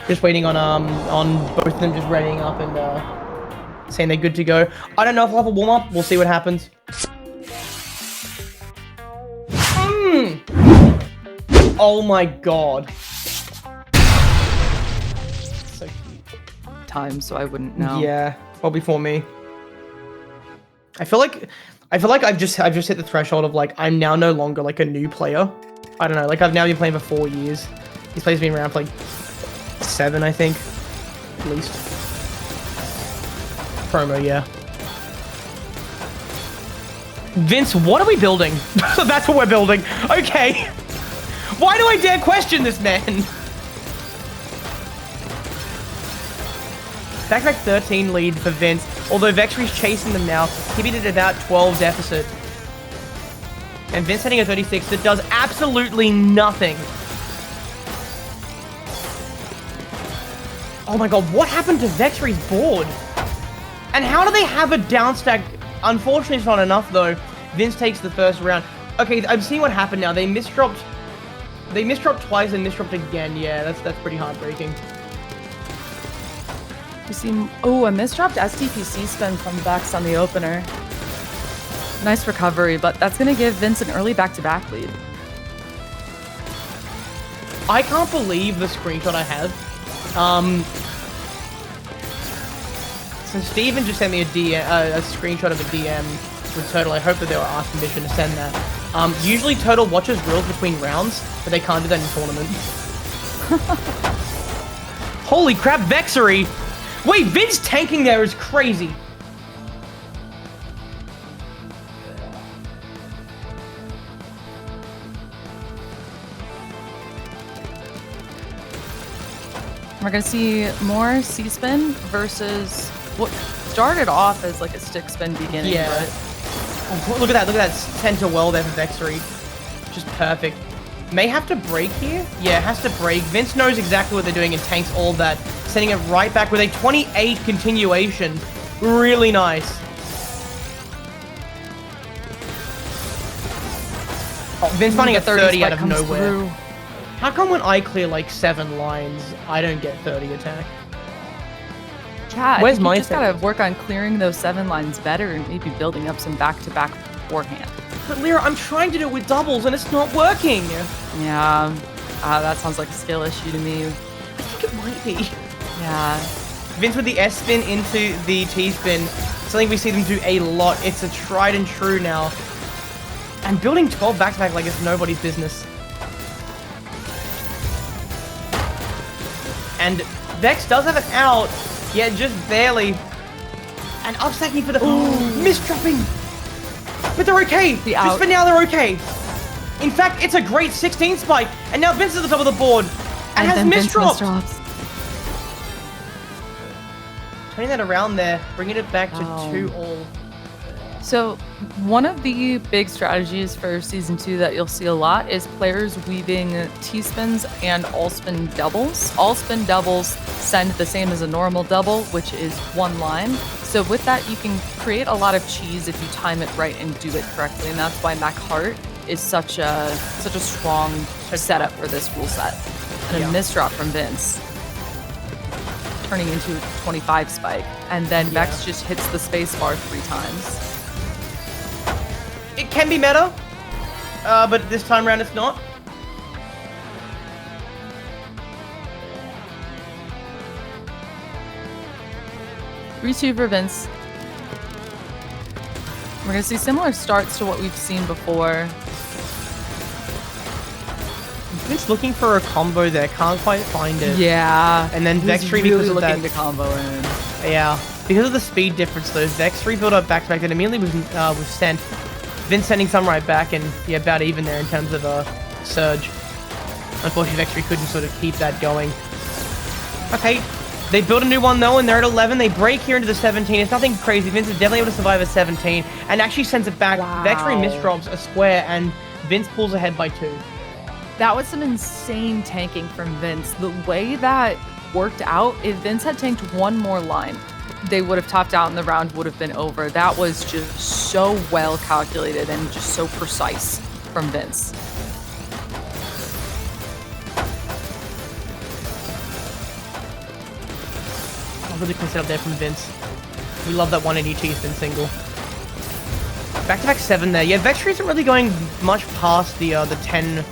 Just waiting on both of them just readying up and saying they're good to go. I don't know if I'll have a warm up. We'll see what happens. Oh my god. So cute. Time, so I wouldn't know. Yeah, probably for me. I feel like I've just hit the threshold of like I'm now no longer like a new player. I don't know, like I've now been playing for 4 years. This play's been around for like 7, I think, at least. Promo, yeah. Vince, what are we building? That's what we're building. Okay. Why do I dare question this man? Back-to-back 13 lead for Vince, although vexsery's chasing them now. He beat it about 12 deficit. And Vince heading a 36 that does absolutely nothing. Oh my god, what happened to vexsery's board? And how do they have a down stack? Unfortunately, it's not enough though. Vince takes the first round. Okay, I'm seeing what happened now. They misdropped twice and misdropped again. Yeah, that's pretty heartbreaking. You see, oh, a misdropped SDPC spin from Vex on the opener. Nice recovery, but that's going to give Vince an early back-to-back lead. I can't believe the screenshot I have. So Steven just sent me a screenshot of a DM with Turtle. I hope that they were asked permission to send that. Usually Turtle watches rules between rounds, but they can't do that in tournament. Holy crap, vexsery! Wait, Vince tanking there is crazy. We're going to see more C-spin versus what started off as like a stick spin beginning. Yeah. But... Oh, look at that 10 to well there for vexsery. Just perfect. May have to break here. Yeah, has to break. Vince knows exactly what they're doing and tanks all that, sending it right back with a 28 continuation. Really nice. Oh, Vince finding a 30 out of nowhere. Through. How come when I clear like 7 lines, I don't get 30 attack? Chat, where's my you just gotta work on clearing those 7 lines better and maybe building up some back-to-back beforehand. But Lyra, I'm trying to do it with doubles and it's not working. Yeah, that sounds like a skill issue to me. I think it might be. Yeah. Vince with the S spin into the T spin, something we see them do a lot. It's a tried and true now. And building 12 back-to-back like it's nobody's business. And Vex does have an out, yet just barely. And upstacking for the misdropping. But they're okay. Just for now, they're okay. In fact, it's a great 16 spike. And now Vince is at the top of the board. And has misdropped. Turning that around there, bringing it back to 2-all. So one of the big strategies for Season 2 that you'll see a lot is players weaving T-spins and all-spin doubles. All-spin doubles send the same as a normal double, which is 1 line. So with that, you can create a lot of cheese if you time it right and do it correctly, and that's why Mac Heart is such a strong setup for this rule set. And a misdrop from Vince, turning into a 25 spike, and then Vex just hits the spacebar 3 times. It can be meta, but this time around it's not. Re-2 for Vince. We're going to see similar starts to what we've seen before. Vince looking for a combo there, can't quite find it. Yeah. And then vexsery really because of looking that. to combo in. Yeah, because of the speed difference though, vexsery built up back-to-back that immediately was sent. Vince sending some right back and yeah, about even there in terms of a surge. Unfortunately, vexsery couldn't sort of keep that going. Okay, they built a new one though, and they're at 11. They break here into the 17. It's nothing crazy. Vince is definitely able to survive a 17 and actually sends it back. Wow. Vexsery misdrops a square and Vince pulls ahead by 2. That was some insane tanking from Vince. The way that worked out, if Vince had tanked 1 more line, they would have topped out and the round would have been over. That was just so well calculated and just so precise from Vince. really clean setup there from Vince. We love that 180 T-spin single. Back-to-back 7 there. Yeah, vexsery isn't really going much past the 10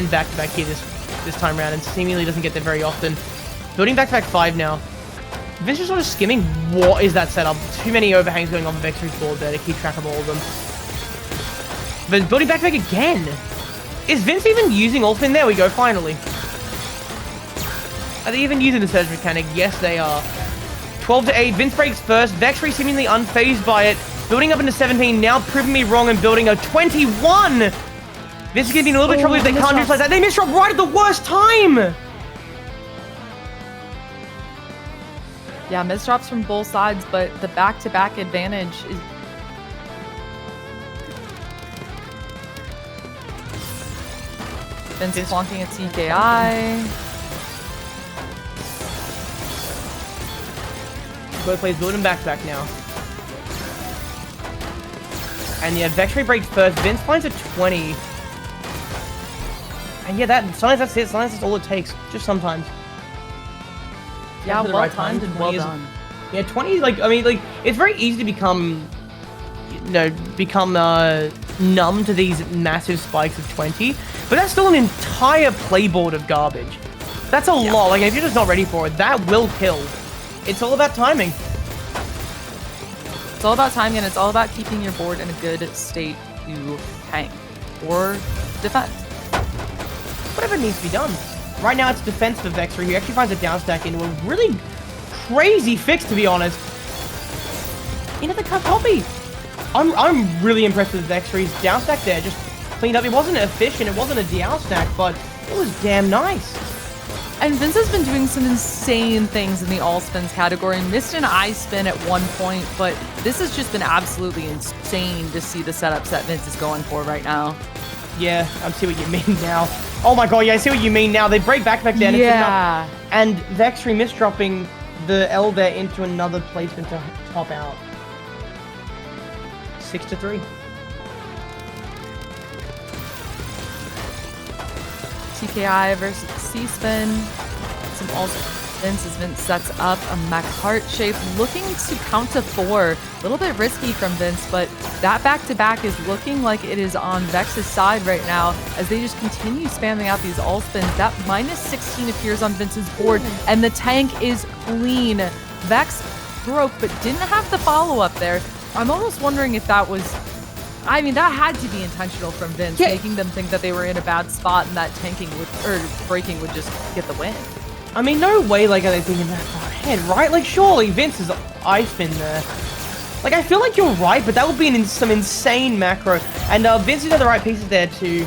back-to-back here this time around, and seemingly doesn't get there very often. Building back-to-back 5 now. Vince is sort of skimming. What is that setup? Too many overhangs going on the vexsery's board there to keep track of all of them. But building back-to-back again. Is Vince even using all spin? There we go, finally. Are they even using the surge mechanic? Yes, they are. 12 to 8. Vince breaks first. vexsery seemingly unfazed by it. Building up into 17. Now proving me wrong and building a 21. Vince is going to be in a little bit of trouble if they can't neutralize that. They misdrop right at the worst time. Yeah, misdrops from both sides, but the back-to-back advantage is... Vince flunking at TKI. Both players building back-to-back now. And yeah, vexsery breaks first. Vince finds a 20. And yeah, sometimes that's it. Sometimes that's all it takes. Just sometimes. Yeah, well timed and well done. Yeah, 20, it's very easy to become numb to these massive spikes of 20, but that's still an entire playboard of garbage. That's a lot. Like, if you're just not ready for it, that will kill. It's all about timing. It's all about timing, and it's all about keeping your board in a good state to tank or defend. Whatever needs to be done. Right now, it's defense for vexsery. He actually finds a down stack into a really crazy fix, to be honest. Into the cut copy. I'm really impressed with vexsery's down stack there. Just cleaned up. It wasn't efficient. It wasn't a down stack, but it was damn nice. And Vince has been doing some insane things in the all spins category. Missed an I spin at one point, but this has just been absolutely insane to see the setups that Vince is going for right now. Yeah, I see what you mean now. Oh my god, yeah, I see what you mean now. They break back then. Yeah. And vexsery misdropping the L there into another placement to top out. 6 to 3. TKI versus C-spin. Some all spins as Vince sets up a mech heart shape, looking to count to 4. A little bit risky from Vince, but that back-to-back is looking like it is on Vex's side right now as they just continue spamming out these all spins. That minus 16 appears on Vince's board, and the tank is clean. Vex broke, but didn't have the follow-up there. I'm almost wondering if that was... I mean, that had to be intentional from Vince, making them think that they were in a bad spot and that tanking would, or breaking would just get the win. I mean, no way, are they thinking that far ahead, right? Surely Vince's I spin there. I feel like you're right, but that would be some insane macro. And Vince had the right pieces there to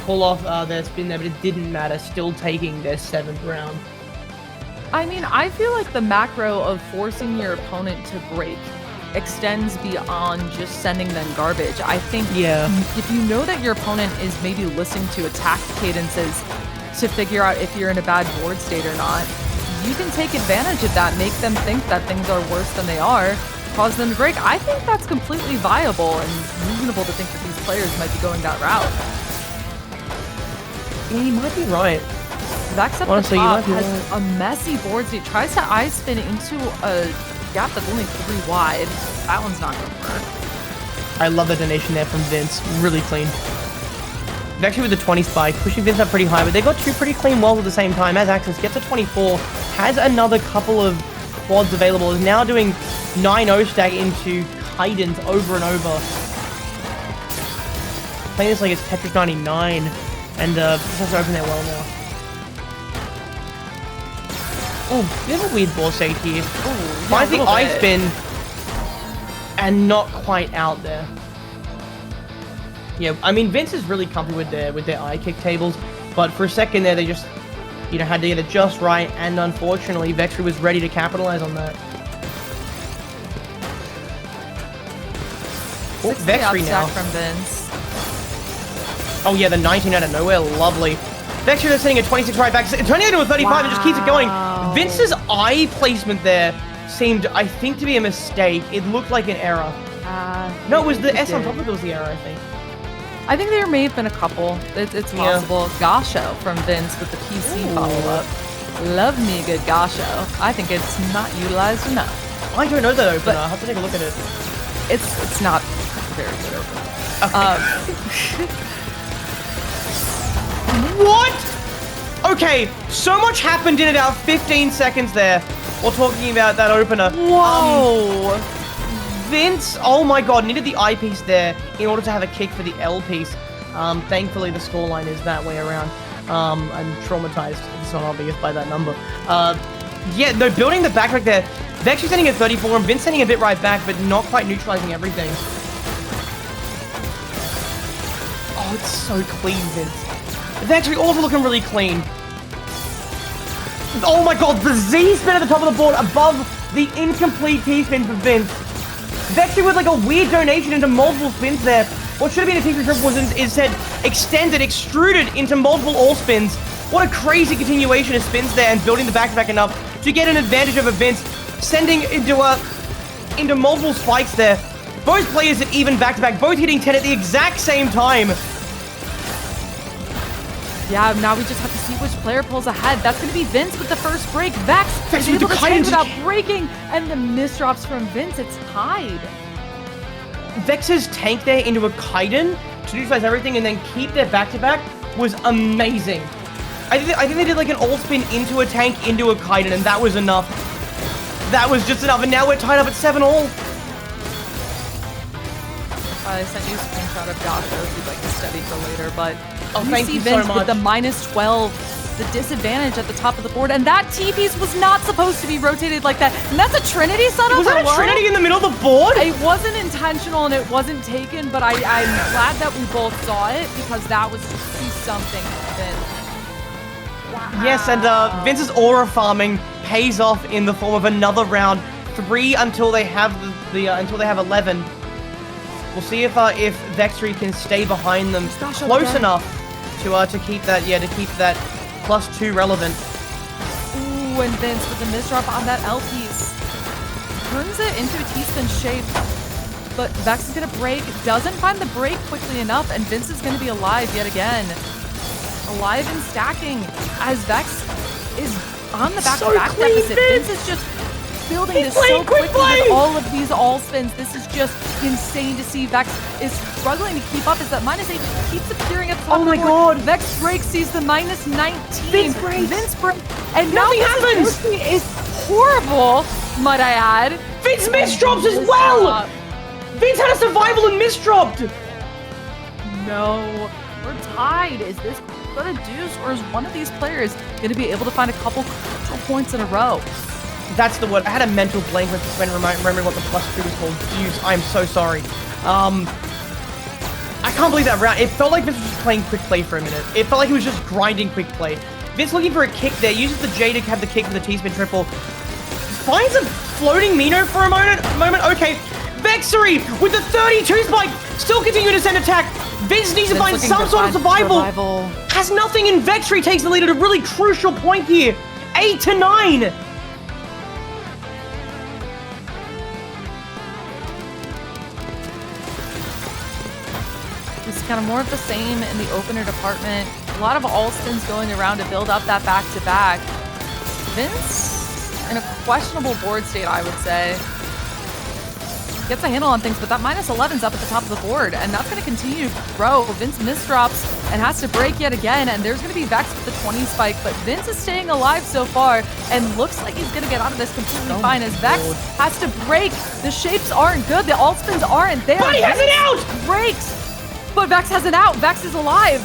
pull off their spin there, but it didn't matter. Still taking their 7th round. I mean, I feel like the macro of forcing your opponent to break extends beyond just sending them garbage. I think if you know that your opponent is maybe listening to attack cadences to figure out if you're in a bad board state or not, you can take advantage of that, make them think that things are worse than they are, cause them to break. I think that's completely viable and reasonable to think that these players might be going that route. Yeah, you might be right. Vex up the top has a messy board state, tries to I spin into a gap that's only 3 wide. That one's not good for her. I love the donation there from Vince. Really clean. Vexsery with the 20 spike, pushing Vince up pretty high, but they got 2 pretty clean walls at the same time. As Axis gets a 24, has another couple of quads available, is now doing 9-0 stack into Kaidens over and over. Playing this like it's Tetris 99, and just has to open there well now. Oh, we have a weird board state here. Finds the I spin, and not quite out there. Yeah, I mean, Vince is really comfy with their I kick tables, but for a second there, they just, had to get it just right, and unfortunately, vexsery was ready to capitalize on that. Oh, vexsery now. From Vince. Oh yeah, the 19 out of nowhere, lovely. vexsery is sitting at 26 right back, turning it into a 35 and just keeps it going. Vince's I placement there seemed, I think, to be a mistake. It looked like an error. No, it was the S on top of it was the error, I think. I think there may have been a couple. It's possible. Gasho from Vince with the PC follow-up. Love me good Gasho. I think it's not utilized enough. I don't know that opener. I'll have to take a look at it. It's not very good opener. What? Okay, so much happened in about 15 seconds there while talking about that opener. Whoa! Vince, oh my god, needed the I piece there in order to have a kick for the L piece. Thankfully, the scoreline is that way around. I'm traumatized. It's not obvious by that number. Yeah, no, building the backpack there. Vex's sending at 34 and Vince sending a bit right back, but not quite neutralizing everything. Oh, it's so clean, Vince. It's actually also looking really clean. Oh my god, the Z spin at the top of the board above the incomplete T-spin for Vince. Vexy with like a weird donation into multiple spins there. What should have been a T-spin triple was instead extended, extruded into multiple all spins. What a crazy continuation of spins there and building the back-to-back enough to get an advantage over Vince, sending into multiple spikes there. Both players at even back-to-back, both hitting 10 at the exact same time. Yeah, now we just have to see which player pulls ahead. That's going to be Vince with the first break. Vex is able to tank without breaking, and the misdrops from Vince. It's tied. Vex's tank there into a Kaiden to neutralize everything and then keep their back-to-back was amazing. I think they did like an all spin into a tank, into a Kaiden, and that was enough. That was just enough, and now we're tied up at 7-all. I sent you a screenshot of Gasho if you'd like to study for later, but thank you Vince so much. with the -12, the disadvantage at the top of the board, and that T-piece was not supposed to be rotated like that. And that's a Trinity setup. Was that a Trinity in the middle of the board? It wasn't intentional and it wasn't taken, but I'm glad that we both saw it because that was just something, Vince. Wow. Yes, and Vince's aura farming pays off in the form of another round, 3 until they have until they have 11. We'll see if vexsery can stay behind them close enough to keep that +2 relevant. Ooh, and Vince with the misdrop on that L piece turns it into a T-spin shape. But Vex is gonna break, doesn't find the break quickly enough, and Vince is gonna be alive yet again. Alive and stacking as Vex is on the back-to-back deficit. Vince is just building this so quickly with all of these all spins. This is just insane to see. Vex is struggling to keep up as that -8 keeps appearing at the top of the board. Oh my god! Vex break sees the -19. Vince breaks! And nothing happens! Is horrible, might I add. Vince misdrops as well! Vince had a survival and misdropped! No, we're tied. Is this gonna deuce, or is one of these players gonna be able to find a couple points in a row? That's the word. I had a mental blank when remembering what the +2 was called. Deuce. I'm so sorry. I can't believe that round. It felt like Vince was just playing quick play for a minute. It felt like he was just grinding quick play. Vince looking for a kick there, uses the J to have the kick for the T-spin triple. Finds a floating Mino for a moment. Okay. Vexsery with the 32 spike, still continuing to send attack. Vince needs to find some sort of survival. Has nothing, and Vexsery takes the lead at a really crucial point here. 8-9. It's kind of more of the same in the opener department. A lot of all spins going around to build up that back-to-back. Vince, in a questionable board state, I would say. Gets a handle on things, but that -11's up at the top of the board, and that's going to continue to grow. Vince misdrops and has to break yet again, and there's going to be Vex with the 20 spike, but Vince is staying alive so far, and looks like he's going to get out of this completely fine, as Vex has to break. The shapes aren't good, the alt spins aren't there. But he has it out! Breaks! But Vex has it out. Vex is alive.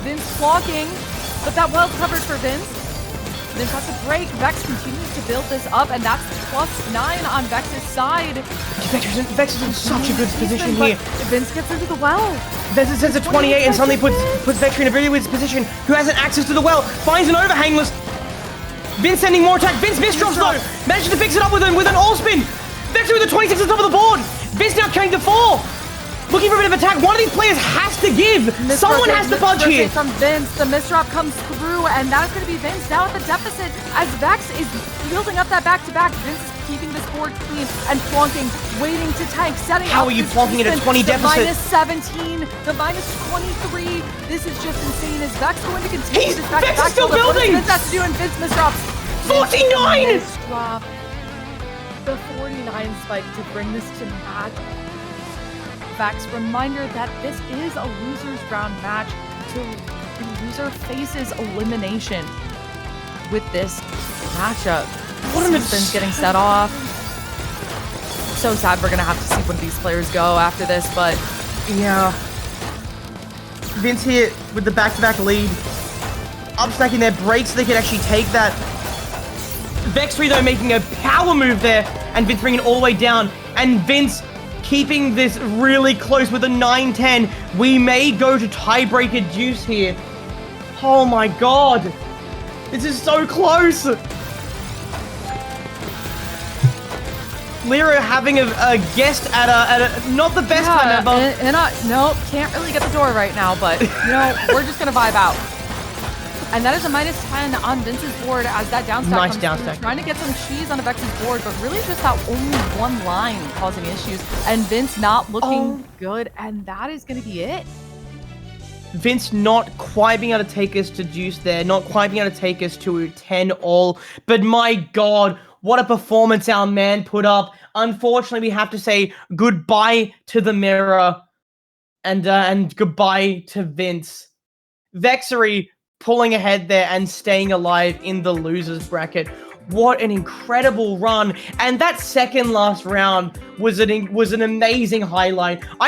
Vince blocking, but that well covered for Vince. Vince has to break. Vex continues to build this up, and that's +9 on Vex's side. Vex is in such a good position here. Vince gets into the well. Vince sends a 28 and suddenly puts Vexsery in a really weird position. Who hasn't access to the well? Finds an overhangless. Vince sending more attack. Vince misdrops though. Manages to fix it up with an all spin. Vexsery with the 26 on top of the board. Vince now carrying the 4. looking for a bit of attack. One of these players has to give. Someone has to budge here. From Vince, the misdrop comes through, and that's going to be Vince now at the deficit as Vex is building up that back-to-back. Vince is keeping this board clean and plonking, waiting to tank, setting How up are you this plonking at a 20 the deficit? minus 17, the minus 23. This is just insane. Is Vex going to continue this back-to-back? Vex is still build-up? building! What does Vince have to do, and Vince misdrops. 49! Misdrop the 49 spike to bring this to match. Vex, reminder that this is a loser's round match, so the loser faces elimination with this matchup. What an Spin's getting set off. So sad we're gonna have to see one of these players go after this, but Yeah. Vince here with the back-to-back lead. Upstacking their brakes so they can actually take that. vexsery though making a power move there, and Vince bringing it all the way down. And Vince keeping this really close with a 9-10. We may go to tiebreaker juice here. Oh my god. This is so close. Lyra having a guest at a not the best time ever. Nope, can't really get the door right now, but you know, we're just gonna vibe out. And that is a minus 10 on Vince's board as that downstack Nice comes downstack. through, trying to get some cheese on Vex's board, but really just that only one line causing issues. And Vince not looking good, and that is going to be it. Vince not quite being able to take us to juice there, not quite being able to take us to 10 all. But my god, what a performance our man put up. Unfortunately, we have to say goodbye to the mirror and goodbye to Vince. vexsery pulling ahead there and staying alive in the losers bracket. What an incredible run. And that second last round was an amazing highlight.